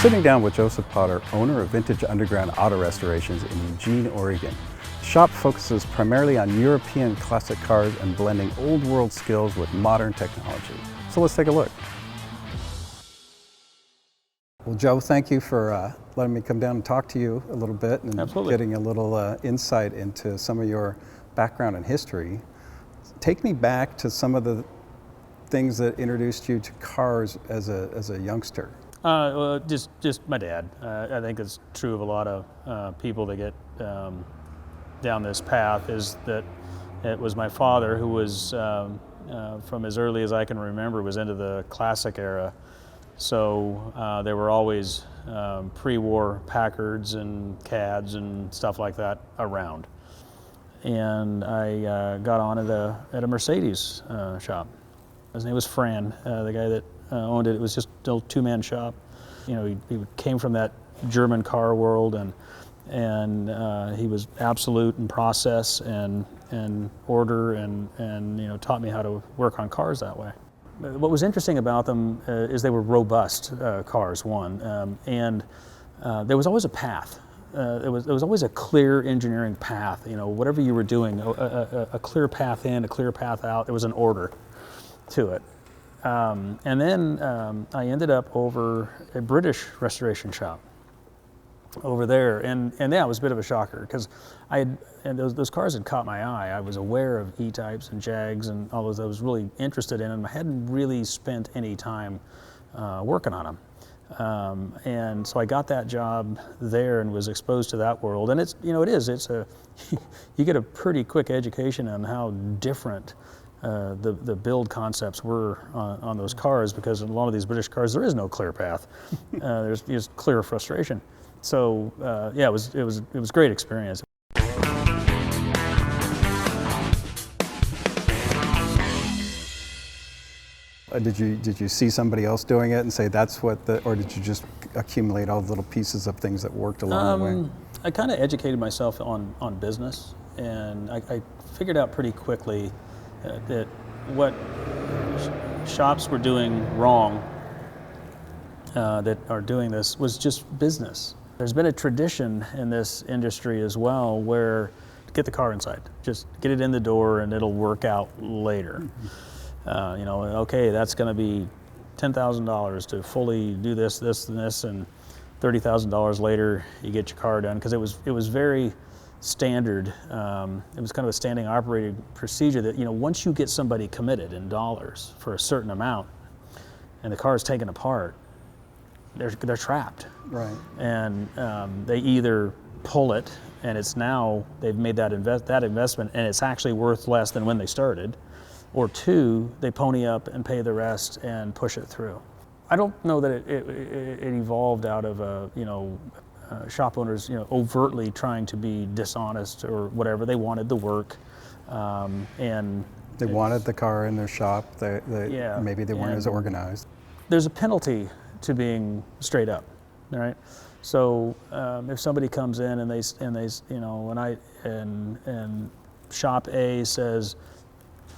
Sitting down with Joseph Potter, owner of Vintage Underground Auto Restorations in Eugene, Oregon. The shop focuses primarily on European classic cars and blending old world skills with modern technology. So let's take a look. Well, Joe, thank you for letting me come down and talk to you a little bit and Absolutely. Getting a little insight into some of your background and history. Take me back to some of the things that introduced you to cars as a youngster. Well, just my dad. I think it's true of a lot of people that get down this path, is that it was my father who was, from as early as I can remember, was into the classic era. So there were always pre-war Packards and Cads and stuff like that around. And I got on at a Mercedes shop. His name was Fran, the guy that owned it. It was just a two-man shop. You know, he came from that German car world, and he was absolute in process and order, and you know, taught me how to work on cars that way. What was interesting about them is they were robust cars, and there was always a path. There was always a clear engineering path. You know, whatever you were doing, a clear path in, a clear path out. There was an order to it. And then I ended up over a British restoration shop over there, and yeah, it was a bit of a shocker because those cars had caught my eye. I was aware of E-types and Jags and all those I was really interested in, and I hadn't really spent any time working on them. And so I got that job there and was exposed to that world. And it's, you know, it's you get a pretty quick education on how different the build concepts were on those cars, because in a lot of these British cars there is no clear path. There's just clear frustration. So yeah, it was a great experience. Did you see somebody else doing it and say that's what or did you just accumulate all the little pieces of things that worked along the way? I kind of educated myself on business, and I figured out pretty quickly that what shops were doing wrong that are doing this was just business. There's been a tradition in this industry as well where get the car inside, just get it in the door and it'll work out later. You know, okay, that's going to be $10,000 to fully do this, and this, and $30,000 later you get your car done, because it was very standard. It was kind of a standing operating procedure that, you know, once you get somebody committed in dollars for a certain amount and the car is taken apart, they're trapped. Right. And they either pull it and it's now they've made that investment and it's actually worth less than when they started, or two, they pony up and pay the rest and push it through. I don't know that it evolved out of shop owners, you know, overtly trying to be dishonest or whatever. They wanted the work, and they wanted the car in their shop. Yeah, maybe they weren't as organized. There's a penalty to being straight up, all right? So if somebody comes in and they you know, and shop A says,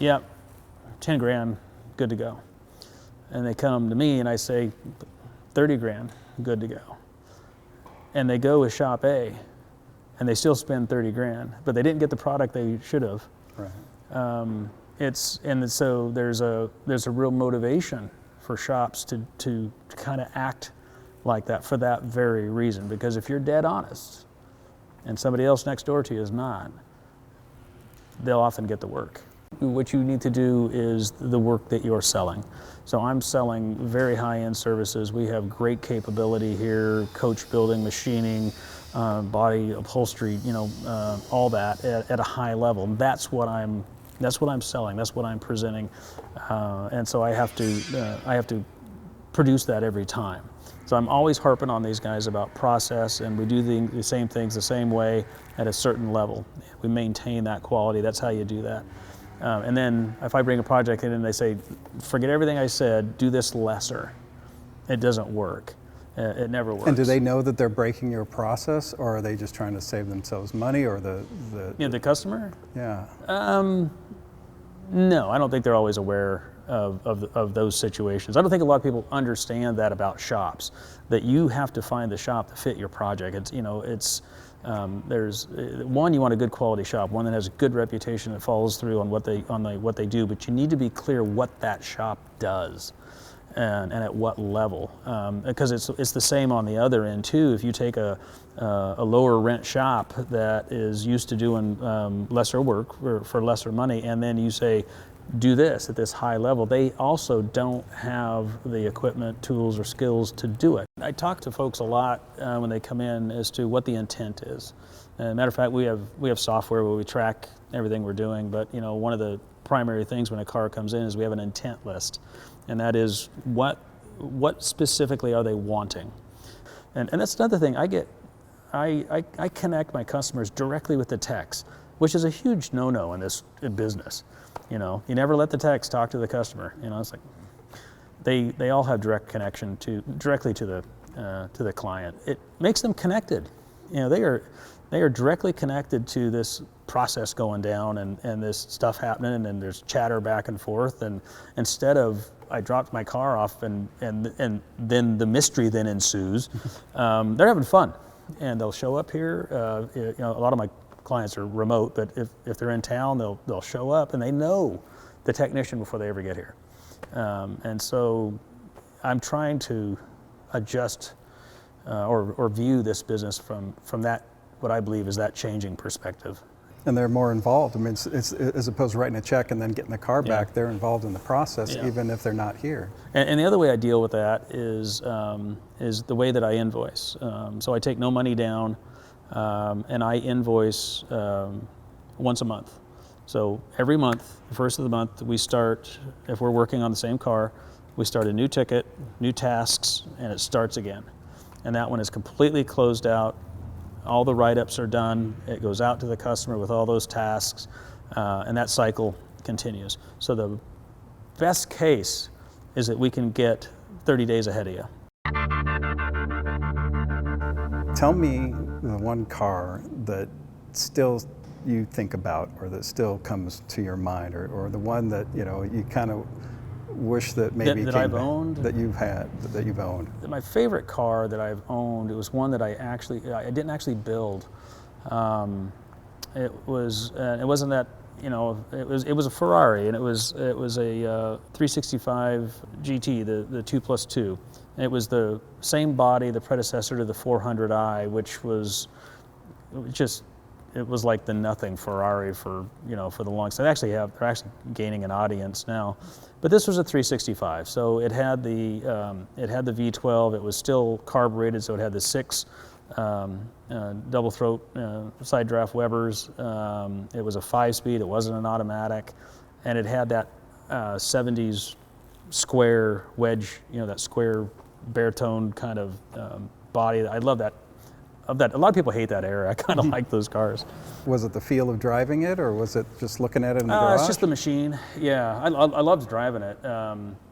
yep, 10 grand, good to go. And they come to me and I say, 30 grand, good to go. And they go with shop A and they still spend 30 grand, but they didn't get the product they should have. Right. So there's a real motivation for shops to kind of act like that for that very reason, because if you're dead honest and somebody else next door to you is not, they'll often get the work. What you need to do is the work that you're selling. So I'm selling very high-end services. We have great capability here, coach building, machining, body upholstery, you know, all that at a high level. That's what I'm selling. That's what I'm presenting, and so I have to produce that every time. So I'm always harping on these guys about process, and we do the same things the same way at a certain level. We maintain that quality. That's how you do that. And then if I bring a project in and they say, forget everything I said, do this lesser, it doesn't work. It never works. And do they know that they're breaking your process, or are they just trying to save themselves money, or the customer? Yeah. No, I don't think they're always aware of those situations. I don't think a lot of people understand that about shops, that you have to find the shop to fit your project. It's, you know, it's, there's one, you want a good quality shop, one that has a good reputation, that follows through on what they do, but you need to be clear what that shop does. And at what level, because it's the same on the other end too. If you take a lower rent shop that is used to doing lesser work for lesser money, and then you say, do this at this high level, they also don't have the equipment, tools, or skills to do it. I talk to folks a lot when they come in as to what the intent is. Matter of fact, we have software where we track everything we're doing, but you know, one of the primary things when a car comes in is we have an intent list. And that is what specifically are they wanting? And that's another thing. I connect my customers directly with the techs, which is a huge no-no in this business. You know, you never let the techs talk to the customer. You know, it's like they all have direct connection directly to the client. It makes them connected. You know, they are directly connected to this process going down and this stuff happening, and there's chatter back and forth, and instead of I dropped my car off and then the mystery then ensues, they're having fun, and they'll show up here. You know, a lot of my clients are remote, but if they're in town, they'll show up, and they know the technician before they ever get here. And so I'm trying to adjust or view this business from that, what I believe is that changing perspective. And they're more involved. I mean, it's as opposed to writing a check and then getting the car back, they're involved in the process, even if they're not here. And the other way I deal with that is the way that I invoice. So I take no money down, and I invoice once a month. So every month, the first of the month, we start, if we're working on the same car, we start a new ticket, new tasks, and it starts again. And that one is completely closed out. All the write-ups are done. It goes out to the customer with all those tasks, and that cycle continues. So the best case is that we can get 30 days ahead of you. Tell me the one car that still you think about, or that still comes to your mind, or the one that, you know, you kind of wish that maybe that I've owned, that you've owned. My favorite car that I've owned, it was one that I didn't actually build. It wasn't that, you know, it was a Ferrari, and it was a 365 GT, the 2+2. And it was the same body, the predecessor to the 400i, which was just, it was like the nothing Ferrari for the longest. They're actually gaining an audience now, but this was a 365. So it had the V12. It was still carbureted, so it had the 6 double throat side draft Webers. It was a 5-speed. It wasn't an automatic, and it had that 70s square wedge. You know, that square bare-toned kind of body. I love that. A lot of people hate that era. I kind of like those cars. Was it the feel of driving it, or was it just looking at it in the garage? It's just the machine. Yeah, I loved driving it.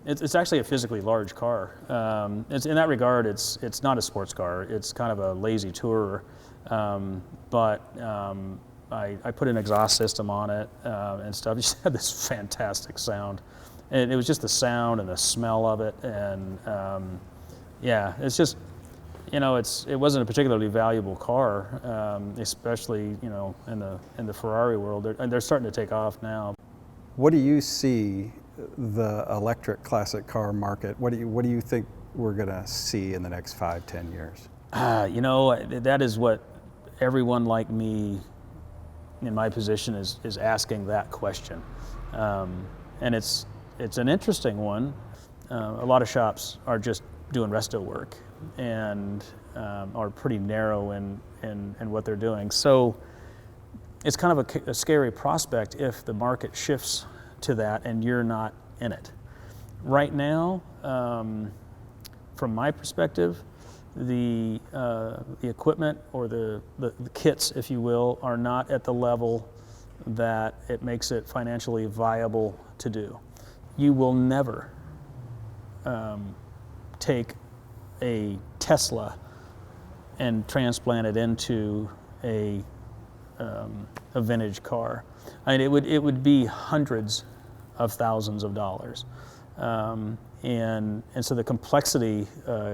It's actually a physically large car. It's in that regard, it's not a sports car. It's kind of a lazy tourer. But I put an exhaust system on it and stuff. It just had this fantastic sound, and it was just the sound and the smell of it. And yeah, it's just. You know, it wasn't a particularly valuable car, especially, you know, in the Ferrari world. They're starting to take off now. What do you see the electric classic car market? What do you think we're going to see in the next 5-10 years? You know, that is what everyone like me in my position is asking that question, and it's an interesting one. A lot of shops are just doing resto work and are pretty narrow in what they're doing. So it's kind of a scary prospect if the market shifts to that and you're not in it. Right now, from my perspective, the equipment or the kits, if you will, are not at the level that it makes it financially viable to do. You will never take a Tesla and transplant it into a vintage car. I mean, it would be hundreds of thousands of dollars. And so the complexity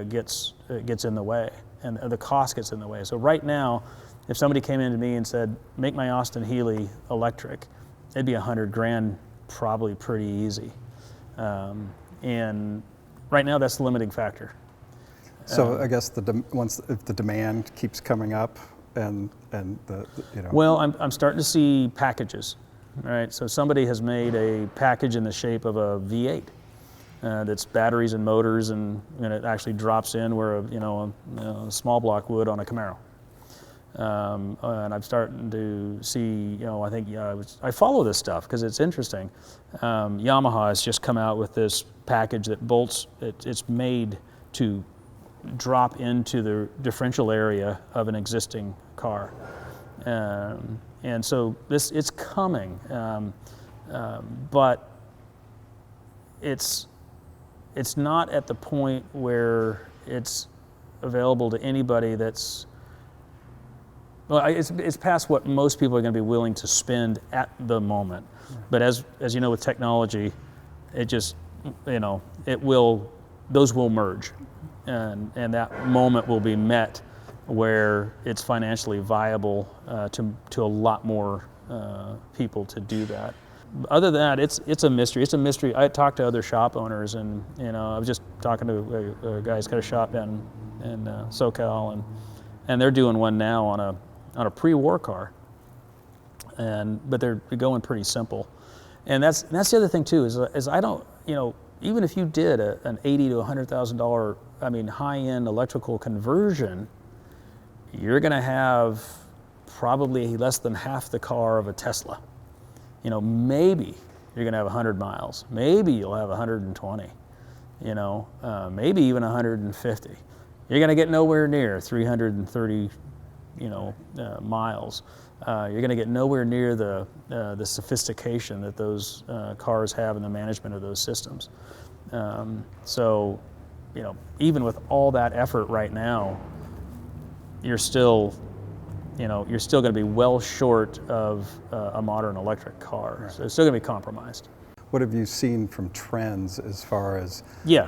gets in the way, and the cost gets in the way. So right now, if somebody came in to me and said, make my Austin Healey electric, it'd be $100,000, probably pretty easy. And right now, that's the limiting factor. So I guess if the demand keeps coming up, and Well, I'm starting to see packages, right? So somebody has made a package in the shape of a V8 that's batteries and motors, and it actually drops in where a small block would on a Camaro. And I'm starting to see, I think I follow this stuff because it's interesting. Yamaha has just come out with this package that bolts. It's made to drop into the differential area of an existing car, and so it's coming, but it's not at the point where it's available to anybody that's, well, it's past what most people are going to be willing to spend at the moment. But as you know, with technology, it just, those will merge, and that moment will be met where it's financially viable to a lot more people to do that. Other than that, it's a mystery. It's a mystery. I talked to other shop owners, and I was just talking to a guy who's got a shop down in SoCal, and they're doing one now on a pre-war car, but they're going pretty simple. And that's the other thing too, is I don't, even if you did an $80,000 to $100,000, high-end electrical conversion, you're going to have probably less than half the car of a Tesla. Maybe you're going to have 100 miles. Maybe you'll have 120. Maybe even 150. You're going to get nowhere near 330. Miles. You're going to get nowhere near the sophistication that those cars have in the management of those systems. So, even with all that effort right now, you're still going to be well short of a modern electric car. Right. So it's still going to be compromised. What have you seen from trends as far as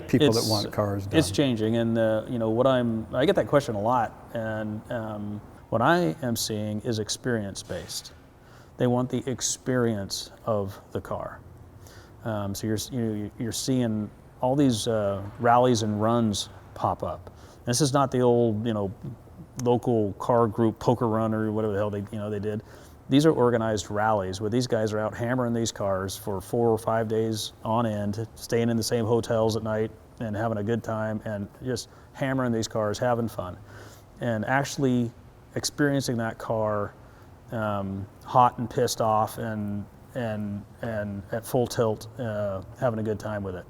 people that want cars done? It's changing, and I get that question a lot, and what I am seeing is experience-based. They want the experience of the car. So you're seeing all these rallies and runs pop up. This is not the old local car group poker run or whatever the hell they did. These are organized rallies where these guys are out hammering these cars for 4 or 5 days on end, staying in the same hotels at night and having a good time, and just hammering these cars, having fun, and actually experiencing that car hot and pissed off and at full tilt, having a good time with it.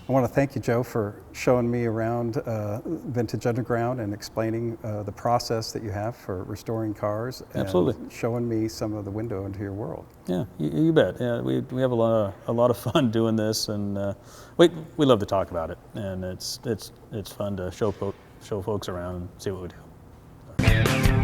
I want to thank you, Joe, for showing me around Vintage Underground and explaining the process that you have for restoring cars. And absolutely. Showing me some of the window into your world. Yeah, you bet. Yeah, we have a lot of fun doing this, and we love to talk about it, and it's fun to show folks around and see what we do.